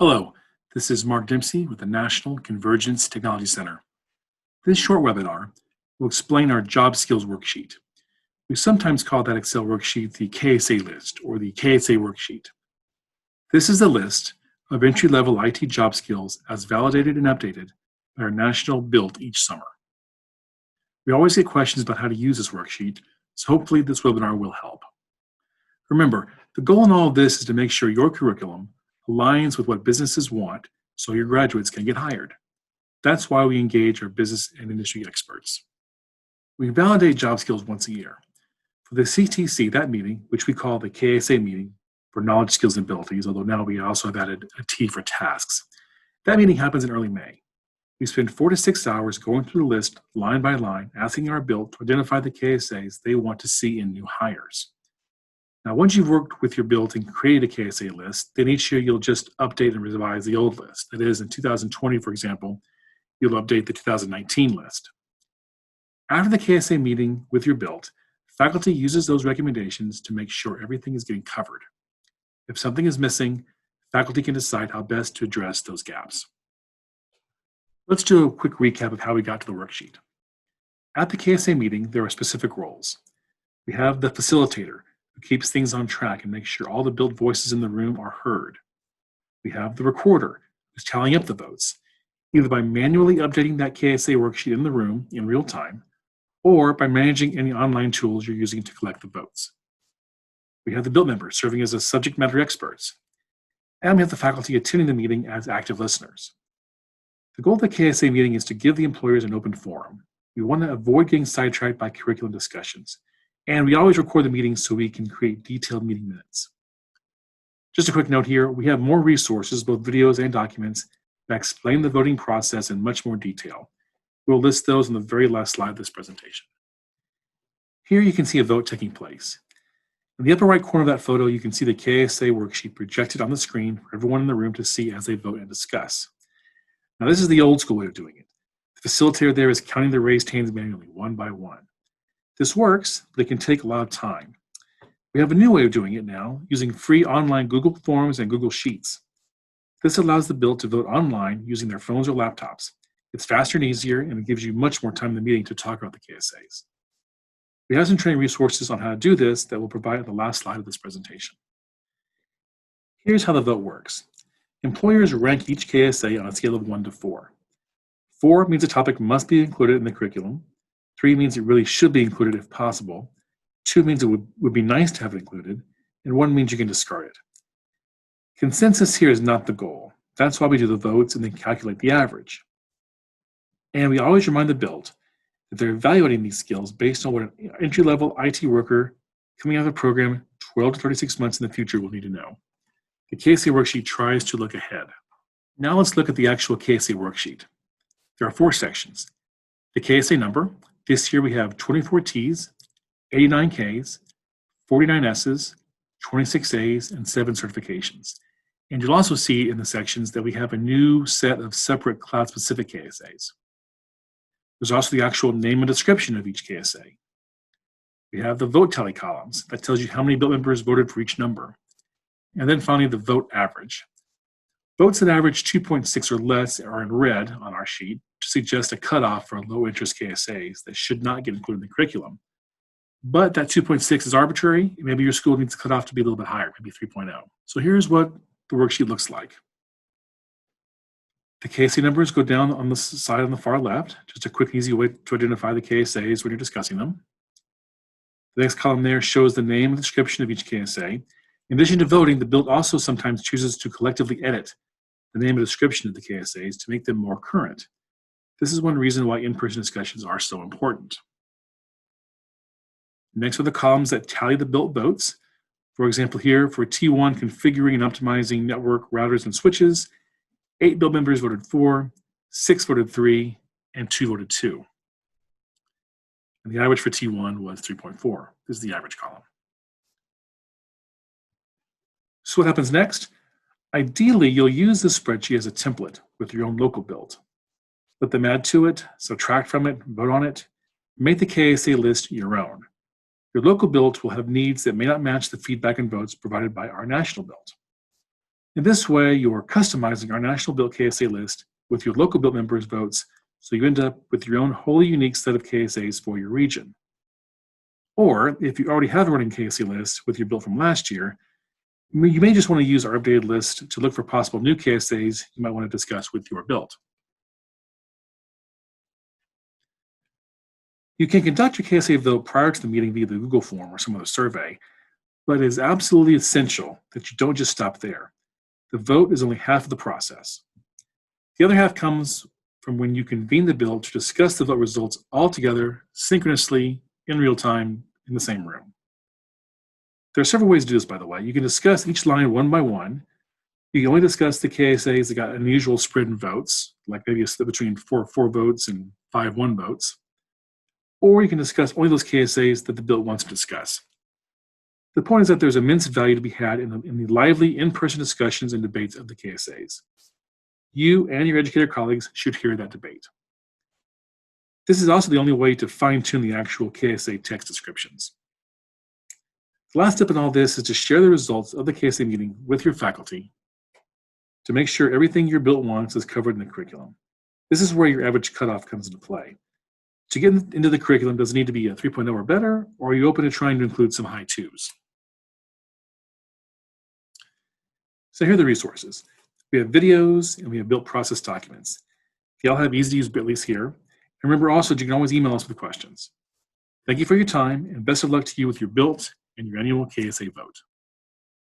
Hello, this is Mark Dempsey with the National Convergence Technology Center. This short webinar will explain our job skills worksheet. We sometimes call that Excel worksheet the KSA list or the KSA worksheet. This is the list of entry-level IT job skills as validated and updated by our national BILT each summer. We always get questions about how to use this worksheet, so hopefully this webinar will help. Remember, the goal in all of this is to make sure your curriculum aligns with what businesses want so your graduates can get hired. That's why we engage our business and industry experts. We validate job skills once a year. For the CTC, that meeting, which we call the KSA meeting for knowledge, skills, and abilities, although now we also have added a T for tasks, that meeting happens in early May. We spend 4 to 6 hours going through the list line by line, asking our BILT to identify the KSAs they want to see in new hires. Now, once you've worked with your BILT and created a KSA list, then each year you'll just update and revise the old list. That is, in 2020, for example, you'll update the 2019 list. After the KSA meeting with your BILT, faculty uses those recommendations to make sure everything is getting covered. If something is missing, faculty can decide how best to address those gaps. Let's do a quick recap of how we got to the worksheet. At the KSA meeting, there are specific roles. We have the facilitator, who keeps things on track and makes sure all the BILT voices in the room are heard. We have the recorder, who's tallying up the votes, either by manually updating that KSA worksheet in the room in real time, or by managing any online tools you're using to collect the votes. We have the BILT members serving as the subject matter experts, and we have the faculty attending the meeting as active listeners. The goal of the KSA meeting is to give the employers an open forum. We want to avoid getting sidetracked by curriculum discussions. And we always record the meetings so we can create detailed meeting minutes. Just a quick note here, we have more resources, both videos and documents, that explain the voting process in much more detail. We'll list those on the very last slide of this presentation. Here you can see a vote taking place. In the upper right corner of that photo, you can see the KSA worksheet projected on the screen for everyone in the room to see as they vote and discuss. Now this is the old school way of doing it. The facilitator there is counting the raised hands manually, one by one. This works, but it can take a lot of time. We have a new way of doing it now, using free online Google Forms and Google Sheets. This allows the BILT to vote online using their phones or laptops. It's faster and easier, and it gives you much more time in the meeting to talk about the KSAs. We have some training resources on how to do this that we'll provide at the last slide of this presentation. Here's how the vote works. Employers rank each KSA on a scale of 1 to 4. 4 means a topic must be included in the curriculum. 3 means it really should be included if possible. 2 means it would be nice to have it included. And 1 means you can discard it. Consensus here is not the goal. That's why we do the votes and then calculate the average. And we always remind the BILT that they're evaluating these skills based on what an entry-level IT worker coming out of the program 12 to 36 months in the future will need to know. The KSA worksheet tries to look ahead. Now let's look at the actual KSA worksheet. There are 4 sections. The KSA number. This year we have 24 T's, 89 K's, 49 S's, 26 A's, and 7 certifications. And you'll also see in the sections that we have a new set of separate cloud-specific KSAs. There's also the actual name and description of each KSA. We have the vote tally columns. That tells you how many BILT members voted for each number. And then finally, the vote average. Votes that average 2.6 or less are in red on our sheet to suggest a cutoff for low-interest KSAs that should not get included in the curriculum. But that 2.6 is arbitrary. Maybe your school needs to cut off to be a little bit higher, maybe 3.0. So here's what the worksheet looks like. The KSA numbers go down on the side on the far left, just a quick and easy way to identify the KSAs when you're discussing them. The next column there shows the name and description of each KSA. In addition to voting, the BILT also sometimes chooses to collectively edit the name and description of the KSAs to make them more current. This is one reason why in-person discussions are so important. Next are the columns that tally the BILT votes. For example, here for T1, configuring and optimizing network routers and switches, 8 BILT members voted for, 6 voted 3, and 2 voted 2. And the average for T1 was 3.4. This is the average column. So what happens next? Ideally, you'll use this spreadsheet as a template with your own local BILT. Let them add to it, subtract from it, vote on it. Make the KSA list your own. Your local BILT will have needs that may not match the feedback and votes provided by our national BILT. In this way, you're customizing our national BILT KSA list with your local BILT members' votes, so you end up with your own wholly unique set of KSAs for your region. Or, if you already have a running KSA list with your BILT from last year, you may just want to use our updated list to look for possible new KSAs you might want to discuss with your BILT. You can conduct your KSA vote prior to the meeting via the Google form or some other survey, but it is absolutely essential that you don't just stop there. The vote is only half of the process. The other half comes from when you convene the BILT to discuss the vote results all together, synchronously, in real time, in the same room. There are several ways to do this, by the way. You can discuss each line one by one. You can only discuss the KSAs that got an unusual spread in votes, like maybe a split between 4 votes and 5 1 votes. Or you can discuss only those KSAs that the BILT wants to discuss. The point is that there's immense value to be had in the lively in-person discussions and debates of the KSAs. You and your educator colleagues should hear that debate. This is also the only way to fine-tune the actual KSA text descriptions. The last step in all this is to share the results of the KSA meeting with your faculty to make sure everything your BILT wants is covered in the curriculum. This is where your average cutoff comes into play. To get into the curriculum, does it need to be a 3.0 or better, or are you open to trying to include some high 2s? So here are the resources. We have videos and we have BILT process documents. They all have easy to use bit.lys here. And remember also, you can always email us with questions. Thank you for your time, and best of luck to you with your BILT and your annual KSA vote.